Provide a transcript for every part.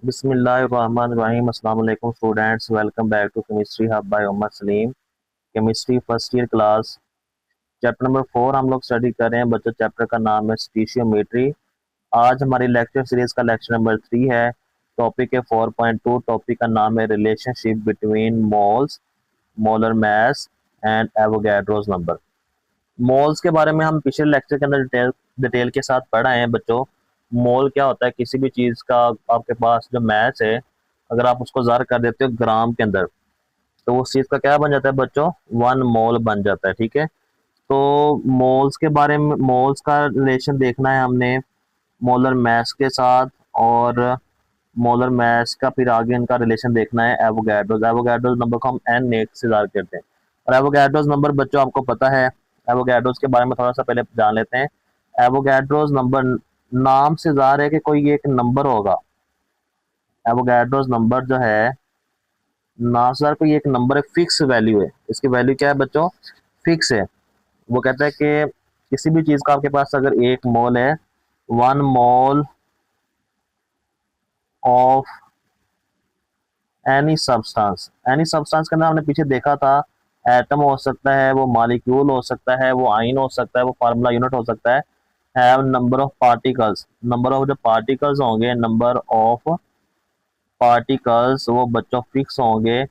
बिस्मिल्लाहिर्रहमानिर्रहीम। अस्सलाम वालेकुम students, welcome back to chemistry hub by Mohammad Salim. Chemistry first year class chapter number 4 हम लोग स्टडी कर रहे हैं बच्चों। चैप्टर का नाम है स्टीशियोमेट्री। आज हमारी लेक्चर सीरीज का लेक्चर नंबर 3 है। टॉपिक है 4.2। टॉपिक का नाम है relationship between moles, molar mass and Avogadro's number. Moles के बारे में हम पिछले लेक्चर के अंदर डिटेल के साथ पढ़ आए हैं बच्चों। मोल क्या होता है? किसी भी चीज़ का आपके पास जो मैच है, अगर आप उसको ज़ाहिर कर देते हो ग्राम के अंदर, तो उस चीज़ का क्या बन जाता है बच्चों? 1 मोल बन जाता है। ठीक है, तो मोल्स के बारे में, मोल्स का रिलेशन देखना है हमने मोलर मैस के साथ, और मोलर मैस का फिर आगे इनका रिलेशन देखना है एवोगैड्रोस। एवोगैड्रोस नंबर को हम एन नेट से ज़ाहिर करते हैं। और एवोगैड्रोस नंबर बच्चों आपको पता है, एवोगैड्रोस के बारे में थोड़ा सा पहले जान लेते हैं। एवोगैड्रोस नंबर नाम से ज़ाहिर है कि कोई एक नंबर होगा। एवोगैड्रोस नंबर जो है, नाम से ज़ाहिर कोई एक नंबर है, फिक्स वैल्यू है। इसकी वैल्यू क्या है बच्चों? फिक्स है। वो कहता है कि किसी भी चीज़ का आपके पास अगर 1 मोल है, 1 mole of any substance. Any substance के अंदर हमने पीछे देखा था, एटम हो सकता है, वो मॉलिक्यूल हो सकता है, वो आयन हो सकता है, वो फार्मूला यूनिट हो सकता है। Have number of particles, number of जो पार्टिकल्स होंगे, नंबर ऑफ पार्टिकल्स वो बच्चों फिक्स होंगे।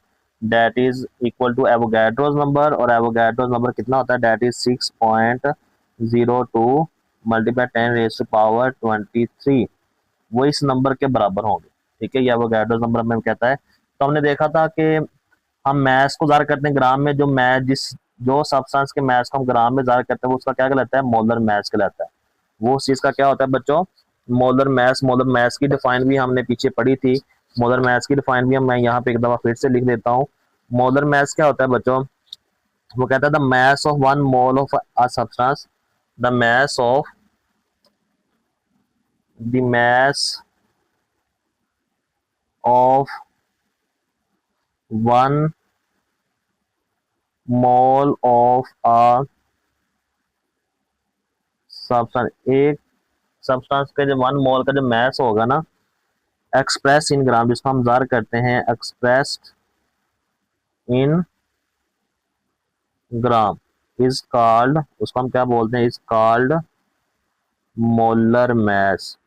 That is equal to Avogadro's number. और एवोगैड्रोस नंबर कितना होता है? That is 6.02 multiply 10⁻23। वो इस नंबर के बराबर होंगे। ठीक है, ये एवोगैड्रोस नंबर हमें कहता है। तो हमने देखा था कि हम मैथ को ज़ाहिर करते हैं ग्राम में। जो मैथ जो सब्सटेंस के मैथ को हम ग्राम में ज़ाहिर करते हैं, वो उसका क्या कहलाता है? मोलर मैथ कहलाता है। वो उस चीज़ का क्या होता है बच्चों? Molar math. मोलर मैथ की डिफाइन भी हमने पीछे पढ़ी थी। मोलर मैथ की डिफाइन भी मैं यहाँ पे एक दफ़ा फिर से लिख देता हूँ। मोलर मैथ क्या होता है बच्चों? वो कहता है the math of 1 mole of a substance, the math of the math of 1 mole of a substance. एक सब्सटेंस का जो 1 मोल का जो मैथ होगा ना, एक्सप्रेस इन ग्राम, जिसको हम ज़ाहिर करते हैं expressed in gram, is called, उसको हम क्या बोलते हैं? Is called molar mass.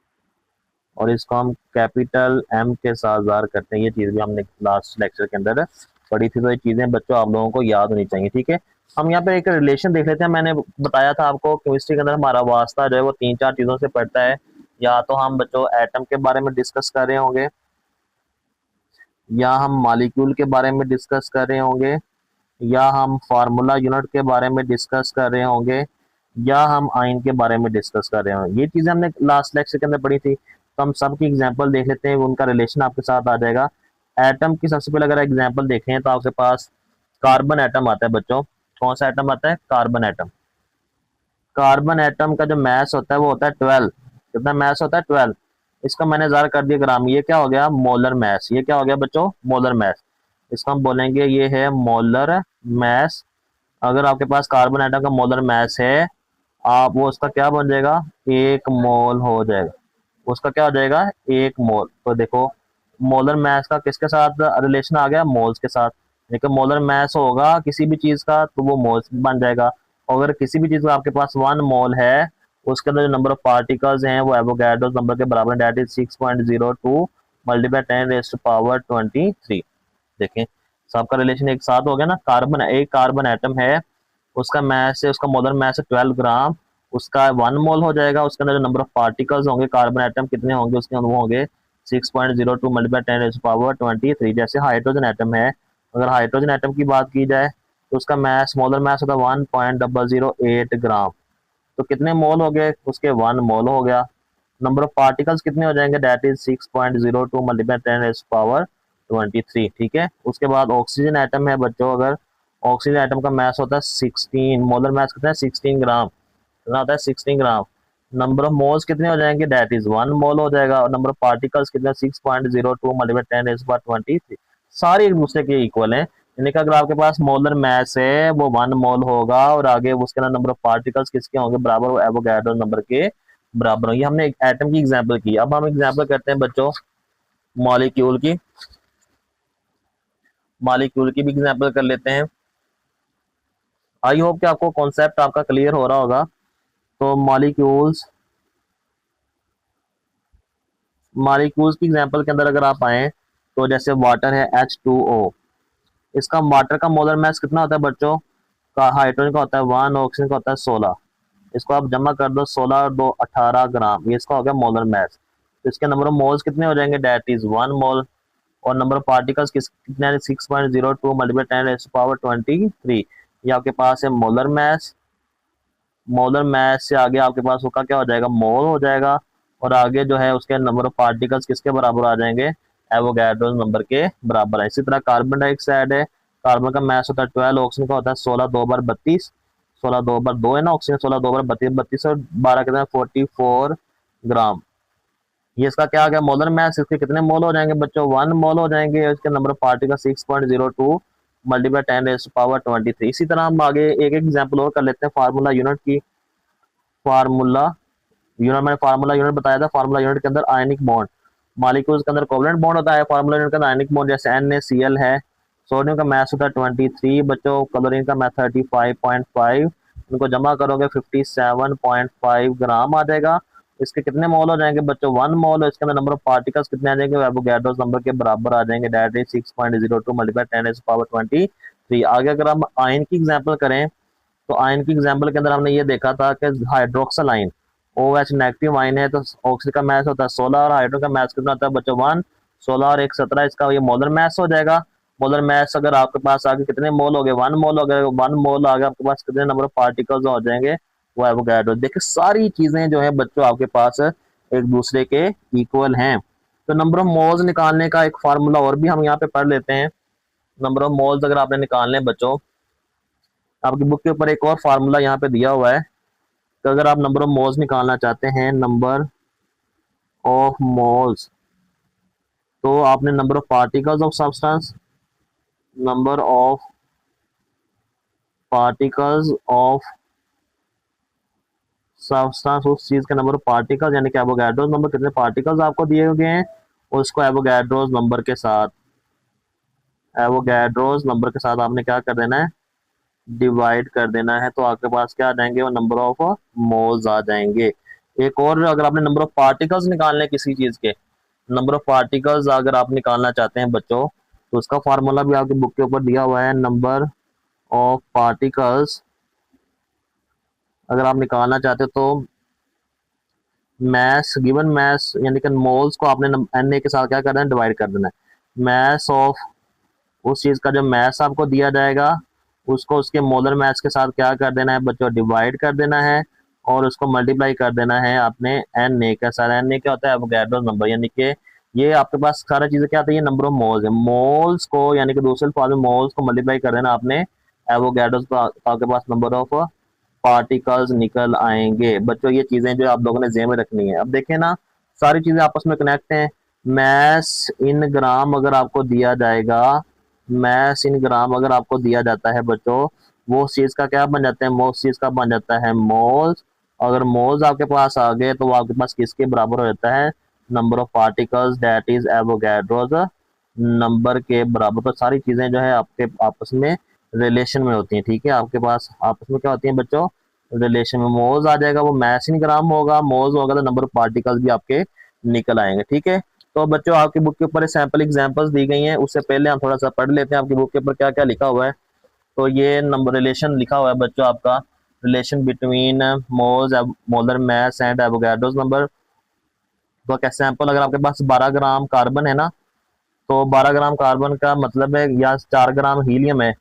और इसको हम कैपिटल एम के साथ ज़ाहिर करते हैं। ये चीज़ भी हमने लास्ट लेक्चर के अंदर पढ़ी थी, तो ये चीज़ें बच्चों आप लोगों को याद होनी चाहिए। ठीक है, हम यहाँ पे एक रिलेशन देख लेते हैं। मैंने बताया था आपको केमिस्ट्री के अंदर हमारा वास्ता जो है वो 3-4 चीज़ों से पड़ता है। या तो हम बच्चों एटम के बारे में डिस्कस कर रहे होंगे, या हम मॉलिक्यूल के बारे में डिस्कस कर रहे होंगे, या हम फार्मूला यूनिट के बारे में डिस्कस कर रहे होंगे, या हम आयन के बारे में डिस्कस कर रहे होंगे। ये चीज़ें हमने लास्ट लेक्चर के अंदर पढ़ी थी। तो हम सब की एग्जांपल देख लेते हैं, उनका रिलेशन आपके साथ आ जाएगा। एटम की सबसे पहले अगर एग्जांपल देखें तो आपके पास कार्बन एटम आता है बच्चों। कौन सा एटम आता है? Carbon atom. कार्बन एटम का जो मैस होता है वो होता है 12। कितना मैस होता है? 12। इसका मैंने ज़ाहिर कर दिया ग्राम। ये क्या हो गया? Molar mass. ये क्या हो गया बच्चों? Molar mass. इसको हम बोलेंगे ये है मोलर मैस। अगर आपके पास कार्बन आइटम का मोलर मैस है, आप वो उसका क्या बन जाएगा? 1 मोल हो जाएगा। उसका क्या हो जाएगा? 1 मोल। तो देखो, मोलर मैस का किसके साथ रिलेशन आ गया? मोल्स के साथ। देखो, मोलर मैस होगा किसी भी चीज का तो वो मोल्स बन जाएगा। अगर किसी भी चीज का आपके पास 1 मोल है, उसके अंदर जो नंबर ऑफ पार्टिकल्स हैं वो एवोगैड्रोस नंबर के बराबर, दैट इज 6.02 मल्टीप्लाई 10⁻23। देखें, सबका रिलेशन एक साथ हो गया ना। कार्बन, एक कार्बन एटम है, उसका मैस है, उसका मोलर मैस है 12 ग्राम। उसका 1 मोल हो जाएगा। उसके अंदर जो नंबर ऑफ पार्टिकल्स होंगे, कार्बन एटम कितने होंगे उसके अंदर? वो होंगे 6.02 मल्टीप्लाई 10⁻23। जैसे हाइड्रोजन एटम है, अगर हाइड्रोजन एटम की बात की जाए तो उसका मैस, मोलर मैस होता है 1.008 ग्राम। तो कितने मोल हो गए उसके? 1 मोल हो गया। नंबर ऑफ पार्टिकल्स कितने हो जाएंगे? That is 6.02 multiply 10⁻23। ठीक है, उसके बाद ऑक्सीजन एटम है बच्चों। अगर ऑक्सीजन एटम का मैस होता है 16, मोलर मैस कितना है? 16 ग्राम। कितना होता है? 16 ग्राम। नंबर ऑफ मोल्स कितने हो जाएंगे? दैट इज 1 मोल हो जाएगा। और नंबर ऑफ पार्टिकल्स कितने? 6.02 मल्टीप्लाई 10⁻23। सारे एक दूसरे के इक्वल हैं। यानी कि अगर आपके पास मोलर मैस है वो 1 मोल होगा, और आगे उसके अंदर नंबर ऑफ पार्टिकल्स किसके होंगे? बराबर, वो एवोगैड्रो नंबर के बराबर होंगे। हमने एक एटम की एग्जाम्पल की। अब हम एग्जाम्पल करते हैं बच्चों मॉलिक्यूल की भी एग्जांपल कर लेते हैं। आई होप कि आपको कॉन्सेप्ट आपका क्लियर हो रहा होगा। तो मॉलिक्यूल्स की एग्जांपल के अंदर अगर आप आए तो जैसे वाटर है H2O, इसका वाटर का मोलर मास कितना होता है बच्चों? का हाइड्रोजन का होता है 1, ऑक्सीजन का होता है 16। इसको आप जमा कर दो, 16 और 2 18 ग्राम, ये इसका हो गया मोलर मास। तो इसके नंबर ऑफ मोल्स कितने हो जाएंगे? दैट इज 1 मोल। और नंबर ऑफ पार्टिकल्स कितने? 6.02 मल्टीप्लाई 10⁻23। ये आपके पास है मोलर मास। मोलर मास से आगे आपके पास उसका क्या हो जाएगा? मोल हो जाएगा। और आगे जो है उसके नंबर ऑफ पार्टिकल्स किसके बराबर आ जाएंगे? एवोगैड्रो नंबर के बराबर है। इसी तरह कार्बन डाइऑक्साइड है, कार्बन का मास होता है 12, ऑक्सीजन का होता है 16 2 बार 32, 16 2 बार 2 है ना, ऑक्सीजन 16 2 बार 32, 32 और 12 कितना? 44 ग्राम। ये इसका क्या आ गया? Molar mass. इसके कितने मोल हो जाएंगे बच्चों? 1 मोल हो जाएंगे। इसके नंबर ऑफ पार्टिकल 6.02 मल्टीप्लाई 10⁻23। इसी तरह हम आगे एक एग्जांपल और कर लेते हैं फार्मूला यूनिट की। फार्मूला यूनिट, मैंने फार्मूला यूनिट बताया था। फार्मूला यूनिट के अंदर आयनिक बॉन्ड, मॉलिक्यूल्स के अंदर कोवलेंट बॉन्ड होता है, फार्मूला यूनिट के अंदर आयनिक बॉन्ड, जैसे NaCl है। सोडियम का मास होता है 23 बच्चों, क्लोरीन का मास 35.5, इनको जमा करोगे 57.5 ग्राम आ जाएगा। इसके कितने मोल हो जाएंगे बच्चों? 1 मोल। इसके अंदर नंबर ऑफ पार्टिकल्स कितने आ जाएंगे? एवोगैड्रो नंबर के बराबर आ जाएंगे, दैट इज 6.02 मल्टीप्लाई 10⁻23। आगे अगर हम आयन की एग्जांपल करें तो आयन की एग्जांपल के अंदर हमने ये देखा था कि hydroxyl ion OH negative ion है, तो ऑक्सीजन का मास होता है 16 और हाइड्रोजन का मास कितना होता है बच्चों? 1। 16 और 1 17, इसका ये मोलर मास हो जाएगा। मोलर मास अगर आपके पास आगे कितने मोल हो गए? 1 मोल हो गए। 1 मोल आ गया आपके पास, कितने नंबर ऑफ पार्टिकल्स हो जाएंगे? वो एवोगैड्रो। देखिए सारी चीजें जो है बच्चों आपके पास एक दूसरे के इक्वल हैं। तो नंबर ऑफ मोल्स निकालने का एक फार्मूला और भी हम यहाँ पे पढ़ लेते हैं। नंबर ऑफ मोल्स अगर आपने निकालने बच्चों, आपकी बुक के ऊपर एक और फार्मूला यहाँ पे दिया हुआ है। तो अगर आप नंबर ऑफ मोल्स निकालना चाहते हैं, नंबर ऑफ मोल्स, तो आपने number of particles of substance, number of particles of substance, उस चीज के नंबर ऑफ पार्टिकल्स यानी कि एवोगैड्रोस नंबर, कितने पार्टिकल्स आपको दिए गए हैं, उसको एवोगैड्रोस नंबर के साथ, एवोगैड्रोस नंबर के साथ आपने क्या कर देना है? डिवाइड कर देना है। तो आपके पास क्या आ जाएंगे? वो नंबर ऑफ मोल्स आ जाएंगे। एक और, अगर आपने नंबर ऑफ पार्टिकल्स निकालने किसी चीज के, नंबर ऑफ पार्टिकल्स अगर आप निकालना चाहते हैं बच्चों, तो उसका फार्मूला भी आपकी बुक के ऊपर दिया हुआ है। नंबर ऑफ पार्टिकल्स अगर आप निकालना चाहते हो तो मैस, गिवन मैस यानी कि मोल्स को आपने Na के साथ क्या कर देना है? डिवाइड कर देना है। मैस ऑफ उस चीज का जो मैस आपको दिया जाएगा उसको उसके मोलर मास के साथ क्या कर देना है बच्चों? डिवाइड कर देना है। और उसको मल्टीप्लाई कर देना है आपने Na के साथ। Na क्या होता है? एवोगैड्रो नंबर, यानी कि ये आपके पास सारा चीजें क्या आती है? नंबर ऑफ मोल्स है। मोल्स को यानी कि दूसरे अल्फाज में मोल्स को मल्टीप्लाई कर देना आपने एवोगैड्रो, तो आपके पास नंबर ऑफ पार्टिकल्स निकल आएंगे बच्चों। ये चीजें जो आप लोगों ने ज़हन में रखनी है। अब देखें ना, सारी चीजें आपस में कनेक्ट हैं। मैस इन ग्राम अगर आपको दिया जाएगा, मैस इन ग्राम अगर आपको दिया जाता है बच्चों, वो चीज का क्या बन जाता है? मोल्स चीज का बन जाता है मोल्स। अगर मोल्स आपके पास आ गए तो वो आपके पास किसके बराबर हो जाता है? Number of particles, that is Avogadro's number के बराबर। तो सारी चीजें जो है आपके आपस में रिलेशन में होती हैं। ठीक है, आपके पास आपस में क्या होती हैं बच्चों? रिलेशन में। मोल्स आ जाएगा वो मैस इन ग्राम होगा, मोल्स होगा तो नंबर ऑफ पार्टिकल्स भी आपके निकल आएंगे। ठीक है, तो बच्चों आपकी बुक के ऊपर सैंपल एग्जांपल्स दी गई हैं, उससे पहले हम थोड़ा सा पढ़ लेते हैं आपकी बुक के ऊपर क्या क्या लिखा हुआ है। तो ये नंबर रिलेशन लिखा हुआ है बच्चों आपका, relation between moles, molar mass and Avogadro's number. तो क्या सैंपल, अगर आपके पास 12 ग्राम कार्बन है ना, तो 12 ग्राम कार्बन का मतलब है, या 4 ग्राम हीलियम है,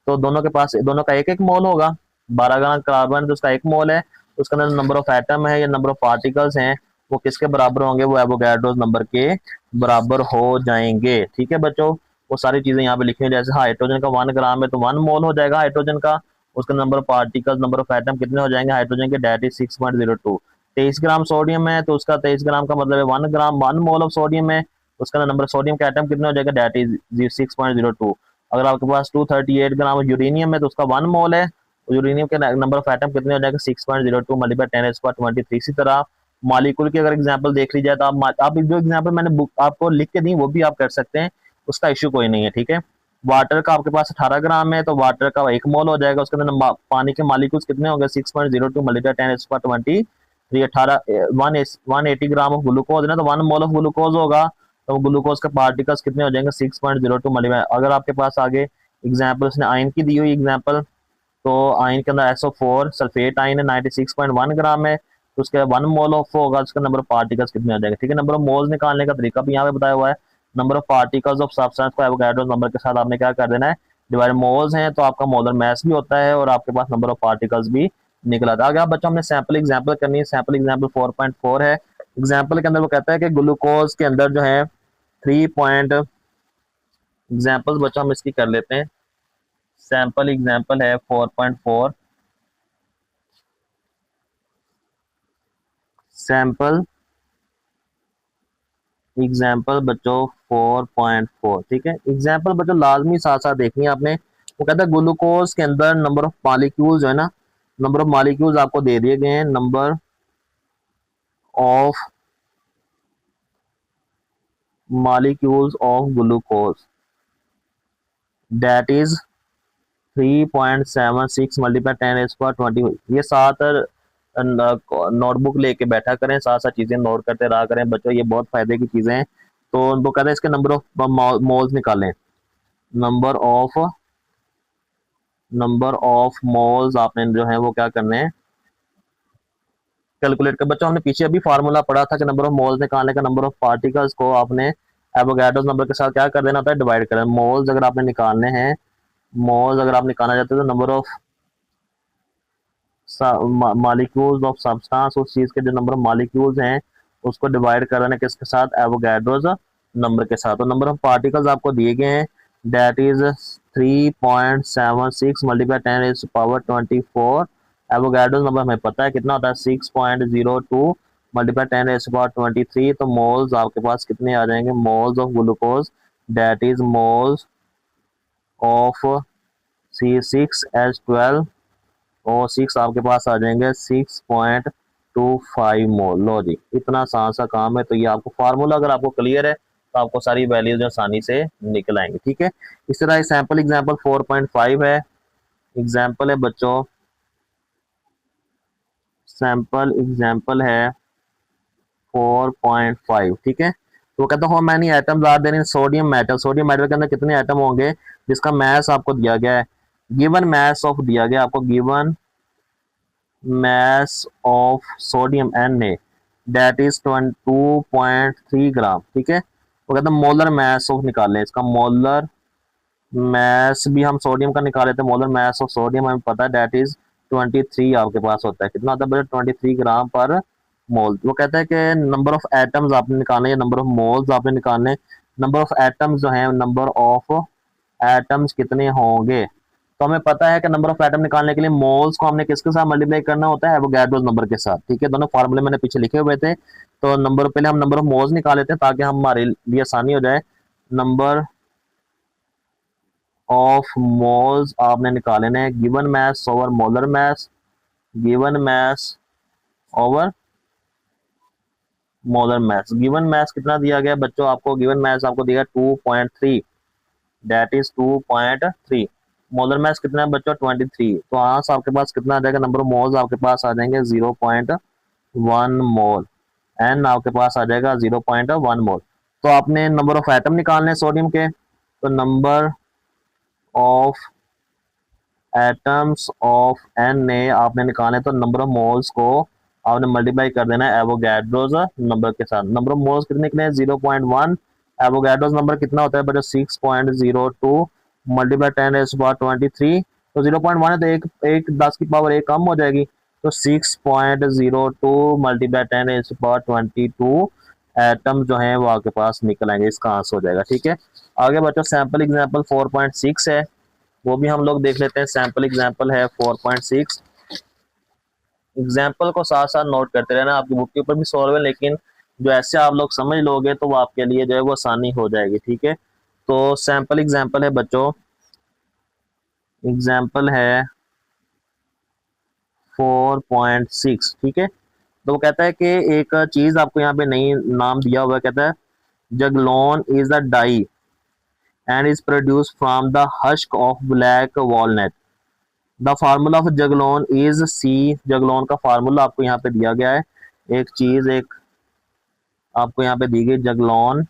तो दोनों के पास, दोनों का एक एक मोल होगा। 12 ग्राम कार्बन तो उसका एक मोल है, उसके अंदर नंबर ऑफ एटम है या नंबर ऑफ पार्टिकल्स हैं, वो किसके बराबर होंगे? वो एवोगैड्रोस नंबर के बराबर हो जाएंगे। ठीक है बच्चों, वो सारी चीजें यहाँ पे लिखी हैं। जैसे हाइड्रोजन का 1 ग्राम है तो 1 मोल हो जाएगा हाइड्रोजन का, उसका number of particles, number of atom कितने हो जाएंगे हाइड्रोजन के? That is 6.02। 23 ग्राम सोडियम है तो उसका 23 ग्राम का मतलब है 1 ग्राम, 1 मोल ऑफ सोडियम है, उसका नंबर सोडियम का एटम कितने हो जाएगा? That is 6.02। अगर आपके पास 238 ग्राम यूरेनियम है तो उसका 1 मोल है, यूरेनियम के नंबर ऑफ एटम कितने हो जाएगा? 6.02 मल्टीप्लाई 10⁻23। इसी तरह मालिक्यूल की अगर एग्जांपल देख ली जाए तो आप जो एग्जांपल मैंने बुक आपको लिख के दी वो भी आप कर सकते हैं, उसका इश्यू कोई नहीं है, ठीक है। वाटर का आपके पास 18 ग्राम है तो वाटर का 1 मोल हो जाएगा, उसके अंदर पानी के मालिक्यूल्स कितने होंगे 6.02 मल्टीप्लाई 10⁻20 18 180 ग्राम ऑफ ग्लूकोज ना, तो 1 मोल ऑफ ग्लूकोज होगा, तो ग्लूकोज के पार्टिकल्स कितने हो जाएंगे 6.02 मल्टीप्लाई। अगर आपके पास आगे एग्जाम्पल उसने आयन की दी हुई एग्जाम्पल, तो आयन के अंदर SO4 सल्फेट आयन है 96.1 ग्राम है, तो उसके 1 मोल ऑफ होगा, उसका नंबर ऑफ पार्टिकल्स कितने हो जाएंगे, ठीक है। नंबर ऑफ मोल्स निकालने का तरीका भी यहाँ पे बताया हुआ है। Number of particles of substance को एवोगैड्रो नंबर के साथ आपने क्या कर देना है, डिवाइड मोल्स हैं तो आपका मोलर मास भी होता है और आपके पास नंबर ऑफ पार्टिकल्स भी निकला था। आगे बच्चों हमने सैंपल एग्जाम्पल करनी है, सैंपल एग्जाम्पल 4.4 है। एग्जाम्पल के अंदर वो कहता है कि ग्लूकोज के अंदर जो है 3 एग्जाम्पल बच्चों हम इसकी कर लेते हैं। सैंपल एग्जाम्पल है 4.4, सैंपल एग्जाम्पल बच्चों 4.4, ठीक है। एग्जाम्पल बच्चों लाजमी साथ साथ देखनी है आपने। वो कहता है ग्लूकोज के अंदर नंबर ऑफ मॉलिक्यूल्स जो है ना, नंबर ऑफ मॉलिक्यूल्स आपको दे दिए गए हैं, number of molecules of glucose that is 3.76 multiply 10⁻20। ये साथ नोटबुक लेके बैठा करें, साथ साथ चीजें नोट करते रहा करें बच्चों, ये बहुत फायदे की चीजें हैं। तो वो कहते हैं इसके नंबर ऑफ मोल्स निकालें, नंबर ऑफ मोल्स आपने जो है वो क्या करने हैं कैलकुलेट कर। बच्चों हमने पीछे अभी फार्मूला पढ़ा था कि नंबर ऑफ मोल्स निकालने का नंबर ऑफ पार्टिकल्स को आपने एवोगैड्रो नंबर के साथ क्या कर देना होता है, डिवाइड करें। मोल्स अगर आपने निकालने हैं, मोल्स अगर आप निकालना चाहते हो तो number of molecules of substance, उस चीज के जो नंबर ऑफ मॉलिक्यूल्स हैं उसको डिवाइड करना किसके साथ, एवोगैड्रोस नंबर के साथ। तो नंबर ऑफ पार्टिकल्स आपको दिए गए हैं that is 3.76 multiply 10⁻24। Avogadro's number हमें पता है कितना होता है 6.02 मल्टीप्लाई 10⁻23। तो मोल्स आपके पास कितने आ जाएंगे, moles of glucose that is moles of C6H12 और 6 आपके पास आ जाएंगे 6.25 मोल। लो जी, इतना आसान सा काम है। तो ये आपको फार्मूला अगर आपको क्लियर है तो आपको सारी वैल्यूज आसानी से निकल आएंगे, ठीक है। इस तरह सैंपल एग्जांपल 4.5 है, एग्जांपल है बच्चों, सैंपल एग्जांपल है 4.5, ठीक है। तो कहता है how many atoms are there in sodium metal, sodium metal के अंदर कितने एटम होंगे जिसका मास आपको दिया गया है, गिवन मास ऑफ दिया गया आपको, given mass of sodium Na that is 2.3 ग्राम, ठीक है। वो कहते हैं मोलर मास ऑफ निकाल लें, इसका मोलर मास भी हम सोडियम का निकाले थे, मोलर मास ऑफ सोडियम हमें पता है दैट इज 23 आपके पास होता है, कितना होता है 23 ग्राम पर मोल। वो कहता है कि नंबर ऑफ एटम्स आपने निकालने या नंबर ऑफ मोल्स आपने निकालने, नंबर ऑफ एटम्स जो है, नंबर ऑफ एटम्स कितने होंगे। तो हमें पता है कि नंबर ऑफ एटम निकालने के लिए मोल्स को हमने किसके साथ मल्टीप्लाई करना होता है, एवोगैड्रोस नंबर के साथ, ठीक है। दोनों फार्मूले मैंने पीछे लिखे हुए थे। तो नंबर पहले हम नंबर ऑफ मोल्स निकाल लेते हैं ताकि हमारे लिए आसानी हो जाए। नंबर ऑफ मोल्स आपने निकालने हैं given mass over molar mass, given mass over molar mass. Given mass कितना दिया गया बच्चों आपको, गिवन मास आपको दिया 2.3 दैट इज 2.3। मोलर मास कितना है बच्चों 23। तो यहाँ से आपके पास कितना आ जाएगा, नंबर ऑफ मोल्स आपके पास आ जाएंगे 0.1 मोल, एन आपके पास आ जाएगा 0.1 मोल। तो आपने नंबर ऑफ एटम निकालने सोडियम के, तो number of atoms of Na आपने निकाले, तो नंबर ऑफ मोल्स को आपने मल्टीप्लाई कर देना है एवोगैड्रोस नंबर के साथ। नंबर ऑफ मोल्स कितने निकले 0.1, एवोगैड्रोस नंबर कितना होता है बच्चों 6.02 मल्टीप्लाई 10⁻23। तो 0.1 है तो एक 10 की पावर एक कम हो जाएगी, तो 6.02 मल्टीप्लाई 10⁻22 एटम जो है वो आपके पास निकल आएंगे, इसका आंसर हो जाएगा, ठीक है। आगे बच्चों सैंपल एग्जांपल 4.6 है, वो भी हम लोग देख लेते हैं। सैंपल एग्जांपल है 4.6। एग्जाम्पल को साथ साथ नोट करते रहना, आपकी बुक के ऊपर भी सॉल्व है, लेकिन जो ऐसे आप लोग समझ लोगे तो वो आपके लिए जो है वो आसानी हो जाएगी, ठीक है। तो सैंपल एग्जाम्पल है बच्चों, एग्जाम्पल है 4.6, ठीक है। तो वो कहता है कि एक चीज आपको यहाँ पे नई नाम दिया हुआ है, कहता है juglone is a dye and is produce from the husk of black walnut. The formula of juglone is C. Juglone का फार्मूला आपको यहाँ पे दिया गया है, एक चीज एक आपको यहाँ पे दी गई जगलोन,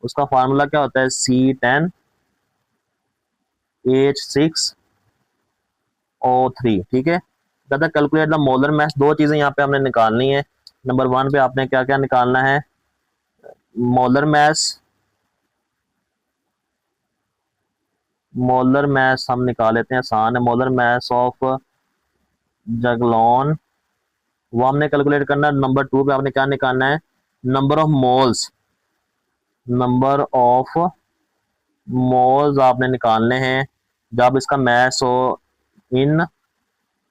उसका फार्मूला क्या होता है C10H6O3। ठीक है, कहता है कैलकुलेट द मोलर मास। दो चीजें यहाँ पे हमने निकालनी है। नंबर 1 पे आपने क्या क्या निकालना है, मोलर मास। मोलर मास हम निकाल लेते हैं, आसान है। मोलर मास ऑफ जगलोन वो हमने कैलकुलेट करना है। नंबर 2 पे आपने क्या निकालना है, number of moles. Number of moles आपने निकालने हैं जब इसका मास हो इन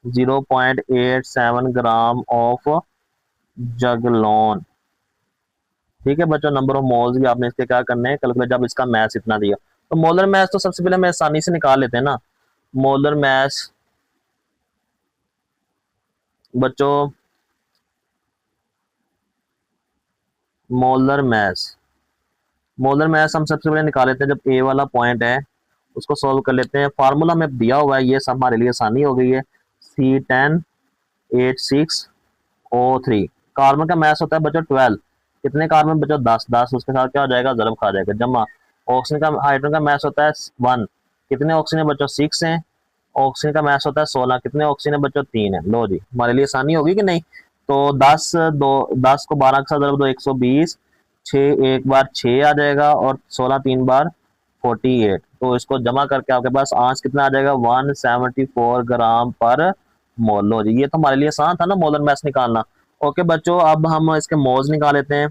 0.87 ग्राम ऑफ जगलोन। ठीक है बच्चों, नंबर ऑफ मोल्स भी आपने इसके क्या करने हैं, कैलकुलेट, जब इसका मास इतना दिया। तो मोलर मास तो सबसे पहले हम आसानी से निकाल लेते हैं ना। मोलर मास बच्चों, मोलर मास, मोलर मास हम सबसे पहले निकाल लेते हैं जब ए वाला पॉइंट है उसको सॉल्व कर लेते हैं। फार्मूला में दिया हुआ है, ये सब हमारे लिए आसानी हो गई है। C10H6O3। कार्बन का मास होता है बच्चों 12। कितने कार्बन बच्चों, 10। 10 उसके साथ क्या हो जाएगा, ज़रब खा जाएगा, जमा। ऑक्सीजन का, हाइड्रोजन का मास होता है 1। कितने ऑक्सीजन है बच्चों, 6 हैं। ऑक्सीजन का मास होता है 16। कितने ऑक्सीजन है बच्चों, 3 है। लो जी, हमारे लिए आसानी होगी कि नहीं। तो 10 को 12 के साथ ज़रब दो, 120। 6 एक बार 6 आ जाएगा और 16 3 बार 48। तो इसको जमा करके आपके पास आंसर कितना आ जाएगा, 174 ग्राम पर मोल। लो जी, ये तो हमारे लिए आसान था ना मोलर मास निकालना। ओके बच्चों, अब हम इसके मोल्स निकाल लेते हैं।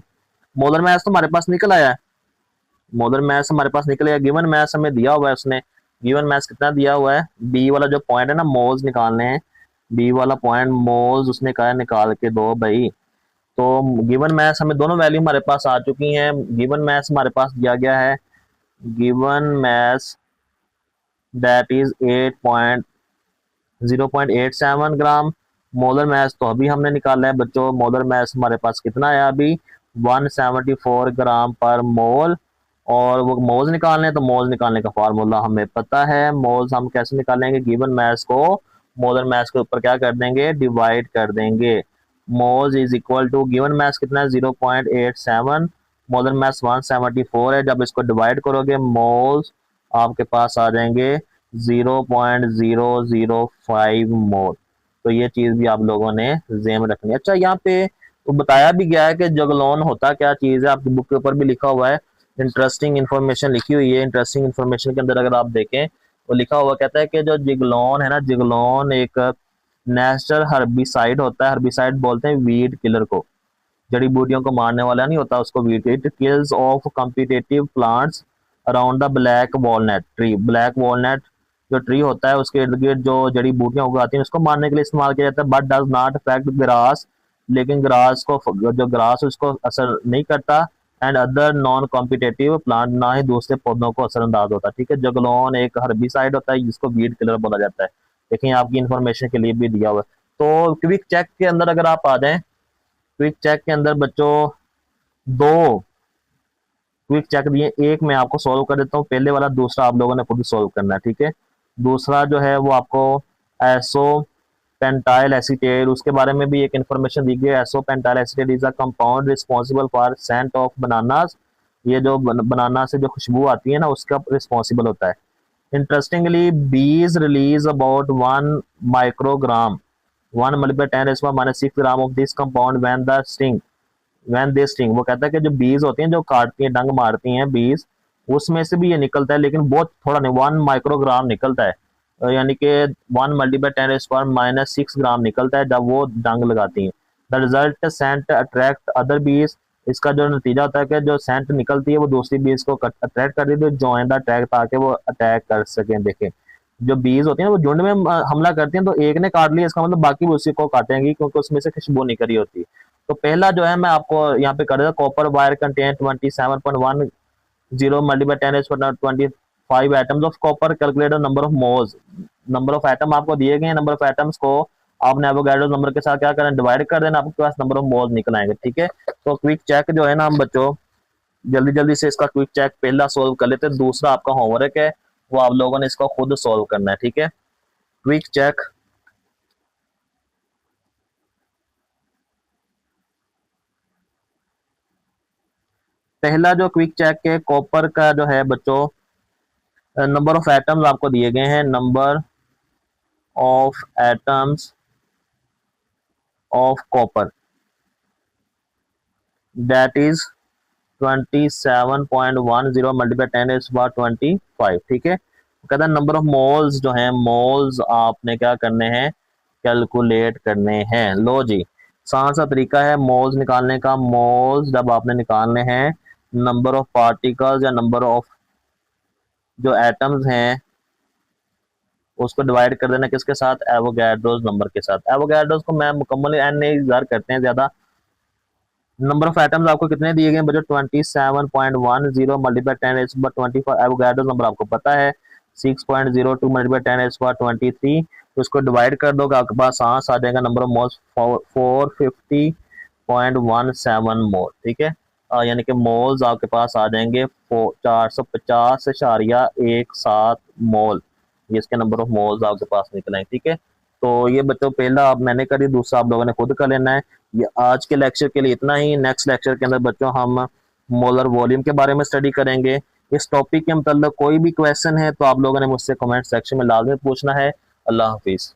मोलर मास तो हमारे पास निकल आया है, मोलर मास हमारे पास निकल आया। गिवन मास हमें दिया हुआ है, उसने गिवन मास कितना दिया हुआ है, बी वाला जो पॉइंट है ना, मोल्स निकालने हैं। बी वाला पॉइंट मोल्स उसने कहा है निकाल के दो भाई। तो गिवन मास हमें दोनों वैल्यू हमारे पास आ चुकी हैं। गिवन मास हमारे पास दिया गया है, given mass that is 0.87 gram. Molar mass तो अभी हमने निकाला है बच्चों, मोलर मास हमारे पास कितना है अभी, 174 ग्राम पर मोल। और वो मोल्स निकालने हैं, तो मोल्स निकालने का फार्मूला हमें पता है। मोल्स हम कैसे निकालेंगे, गिवन मास को मोलर मास के ऊपर क्या कर देंगे, डिवाइड कर देंगे। Moles is equal to, given mass कितना है 0.87, मोलर मास 174 है। जब इसको डिवाइड करोगे मोल्स आपके पास आ जाएंगे 0.005 मोल। तो ये चीज भी आप लोगों ने जेम रखनी है। अच्छा, यहाँ पे तो बताया भी गया है कि जगलोन होता क्या चीज है, आपकी बुक के ऊपर भी लिखा हुआ है, इंटरेस्टिंग इन्फॉर्मेशन लिखी हुई है। इंटरेस्टिंग इन्फॉर्मेशन के अंदर अगर आप देखें तो लिखा हुआ कहता है कि जो जिगलोन है ना, जिगलोन एक नेचुरल हर्बिसाइड होता है। हर्बिसाइड बोलते हैं वीड किलर को, जड़ी बूटियों को मारने वाला नहीं होता उसको weed. It kills of competitive plants around the black walnut tree. Black walnut जो ट्री होता है उसके इर्द गिर्द जो जड़ी बूटियां उगाती हैं उसको मारने के लिए इस्तेमाल किया जाता है। But does not affect grass, लेकिन ग्रास को, जो ग्रास उसको असर नहीं करता। And other non competitive plant, ना ही दूसरे पौधों को असरअंदाज होता है। ठीक है, जगलोन एक हर्बिसाइड होता है जिसको वीड किलर बोला जाता है। देखिए आपकी इन्फॉर्मेशन के लिए भी दिया हुआ है। तो क्विक चेक के अंदर अगर आप आ जाएं, क्विक चेक के अंदर बच्चों दो क्विक चेक दिए, एक मैं आपको सॉल्व कर देता हूँ पहले वाला, दूसरा आप लोगों ने खुद सॉल्व करना है। ठीक है, दूसरा जो है वो आपको एसो पेंटाइल एसीटेट, उसके बारे में भी एक इन्फॉर्मेशन दी गई है। Iso pentyl acetate is a compound responsible for scent of bananas. ये जो बनाना से जो खुशबू आती है ना उसका रिस्पॉन्सिबल होता है। इंटरेस्टिंगली बीज release about 1 microgram 1 multiply 10⁻⁻6 gram of this compound when they sting. वो कहता है कि जो बीज होती हैं, जो काटती हैं, डंग मारती हैं बीज, उसमें से भी ये निकलता है, लेकिन बहुत थोड़ा नहीं, 1 माइक्रोग्राम निकलता है। यानी कि 1 मल्टीप्लाई 10⁻⁻6 ग्राम निकलता है जब वो डंग लगाती हैं। The result scent attract other bees. इसका जो नतीजा होता है कि जो सेंट निकलती है वो दूसरी बीज को अट्रैक्ट कर देती है, ज्वाइन द अटैक, ताकि वो अटैक कर सकें। देखें, जो बीज होती है ना वो झुंड में हमला करती हैं, तो एक ने काट लिया इसका मतलब बाकी भी उसी को काटेंगी, क्योंकि उसमें से खुशबू निकली होती है। तो पहला जो है मैं आपको यहाँ पे कर देता, copper wire contain 27.10 multiply 10⁻25 atoms of copper. Calculate number of moles. Number of atom आपको दिए गए हैं, नंबर ऑफ एटम्स को आपने एवोगाड्रो नंबर के साथ क्या करना है, डिवाइड कर देना, आपके पास नंबर ऑफ मोल्स निकल आएंगे। ठीक है, तो क्विक चेक जो है ना हम बच्चों जल्दी जल्दी से इसका क्विक चेक पहला सोल्व कर लेते हैं, दूसरा आपका होमवर्क है वो आप लोगों ने इसको खुद सोल्व करना है। ठीक है, क्विक चेक पहला जो क्विक चेक के कॉपर का जो है बच्चों, नंबर ऑफ एटम्स आपको दिए गए हैं, number of atoms of copper that is 27.10 multiply 10⁻25। ठीक है, कहता है नंबर ऑफ मोल्स जो है, मोल्स आपने क्या करने हैं, कैलकुलेट करने हैं। लो जी, आसान सा तरीका है मोल्स निकालने का। मोल्स जब आपने निकालने हैं, नंबर ऑफ पार्टिकल्स या नंबर ऑफ जो एटम्स हैं उसको डिवाइड कर देना किसके साथ, एवोगाड्रोस नंबर के साथ। एवोगाड्रोस को मैं मुकम्मल एन नहीं ज़ाहिर करते हैं ज्यादा। नंबर ऑफ एटम्स आपको कितने दिए गए बच्चों, 27.10 मल्टीप्लाई 10⁻25। एवोगाड्रोस नंबर आपको पता है 6.02 मल्टीप्लाई 10⁻23। तो इसको डिवाइड कर दोगे आपके पास आंसर आ जाएगा नंबर ऑफ मोल्स 450.17 मोल। ठीक है, यानी कि मोल्स आपके पास आ जाएंगे 450.17 मोल, ये इसके नंबर ऑफ मोल्स आपके पास निकले। ठीक है, तो ये बच्चों पहला आप मैंने करी, दूसरा आप लोगों ने खुद कर लेना है। ये आज के लेक्चर के लिए इतना ही। नेक्स्ट लेक्चर के अंदर बच्चों हम मोलर वॉल्यूम के बारे में स्टडी करेंगे। इस टॉपिक के मतलब कोई भी क्वेश्चन है तो आप लोगों ने मुझसे कमेंट सेक्शन में लाजमी पूछना है। अल्लाह हाफिज़।